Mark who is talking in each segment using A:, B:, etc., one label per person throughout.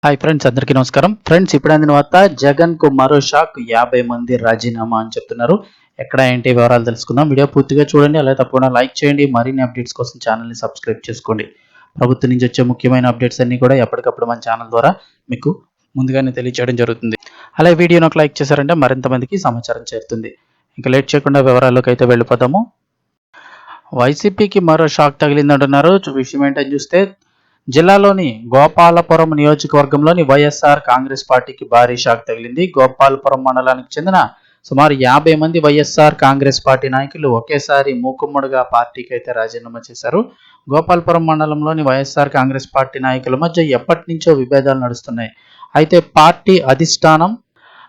A: Hi friends, అందరికీ నమస్కారం. Friends, ఇప్పుడు అందిన వార్త జగన్ కు మరో షాక్, 50 మంది రాజీనామా అని చెప్తున్నారు. ఎక్కడ ఏంటి వివరాలు తెలుసుకుందాం. వీడియో పూర్తిగా చూడండి, అలాగే తప్పకుండా లైక్ చేయండి. మరిన్ని అప్డేట్స్ కోసం ఛానల్ని సబ్స్క్రైబ్ చేసుకోండి. ప్రభుత్వం నుంచి వచ్చే ముఖ్యమైన అప్డేట్స్ అన్ని కూడా ఎప్పటికప్పుడు మన ఛానల్ ద్వారా మీకు ముందుగానే తెలియజేయడం జరుగుతుంది. అలాగే వీడియోని ఒక లైక్ చేశారంటే మరింత మందికి సమాచారం చేరుతుంది. ఇంకా లేట్ చేయకుండా వివరాల్లోకి అయితే వెళ్ళిపోతాము. వైసీపీకి మరో షాక్ తగిలిందంటున్నారు. విషయం ఏంటని చూస్తే, జిల్లాలోని గోపాలపురం నియోజకవర్గంలోని వైఎస్ఆర్ కాంగ్రెస్ పార్టీకి భారీ షాక్ తగిలింది. గోపాలపురం మండలానికి చెందిన సుమారు 50 మంది వైఎస్ఆర్ కాంగ్రెస్ పార్టీ నాయకులు ఒకేసారి మూకుమ్మడిగా పార్టీకి అయితే రాజీనామా చేశారు. గోపాలపురం మండలంలోని వైఎస్ఆర్ కాంగ్రెస్ పార్టీ నాయకుల మధ్య ఎప్పటి నుంచో విభేదాలు నడుస్తున్నాయి. అయితే పార్టీ అధిష్టానం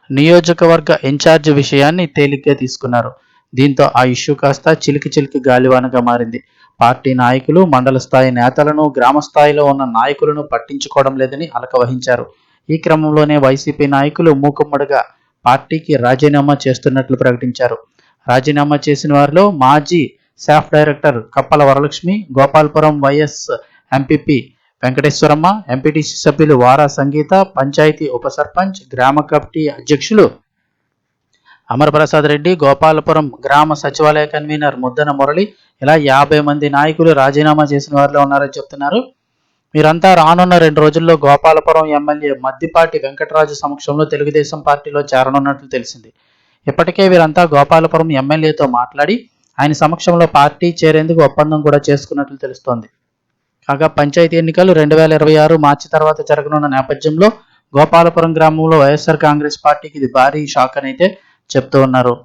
A: నియోజకవర్గ ఇన్ఛార్జ్ విషయాన్ని తేలిగ్గా తీసుకున్నారు. దీంతో ఆ ఇష్యూ కాస్త చిలికి గాలివానగా మారింది. పార్టీ నాయకులు మండల స్థాయి నేతలను, గ్రామ స్థాయిలో ఉన్న నాయకులను పట్టించుకోవడం లేదని అలకవహించారు. ఈ క్రమంలోనే వైసీపీ నాయకులు మూకుమ్మడిగా పార్టీకి రాజీనామా చేస్తున్నట్లు ప్రకటించారు. రాజీనామా చేసిన వారిలో మాజీ SAAP director Kappala Varalakshmi, Gopalapuram vice MPP Venkateswaramma, MPTC సభ్యులు వారా సంగీత, పంచాయతీ ఉప సర్పంచ్, గ్రామ కమిటీ అధ్యక్షులు అమరప్రసాద్ రెడ్డి, గోపాలపురం గ్రామ సచివాలయ కన్వీనర్ ముద్దన మురళి, ఇలా 50 మంది నాయకులు రాజీనామా చేసిన వారిలో ఉన్నారని చెప్తున్నారు. వీరంతా రానున్న 2 రోజుల్లో గోపాలపురం ఎమ్మెల్యే మద్దిపాటి వెంకటరాజు సమక్షంలో తెలుగుదేశం పార్టీలో చేరనున్నట్లు తెలిసింది. ఇప్పటికే వీరంతా గోపాలపురం ఎమ్మెల్యేతో మాట్లాడి ఆయన సమక్షంలో పార్టీ చేరేందుకు ఒప్పందం కూడా చేసుకున్నట్లు తెలుస్తోంది. కాగా పంచాయతీ ఎన్నికలు 2026 మార్చి తర్వాత జరగనున్న నేపథ్యంలో గోపాలపురం గ్రామంలో వైఎస్ఆర్ కాంగ్రెస్ పార్టీకి ఇది భారీ షాక్ అని అయితే చెప్తూ ఉన్నారు.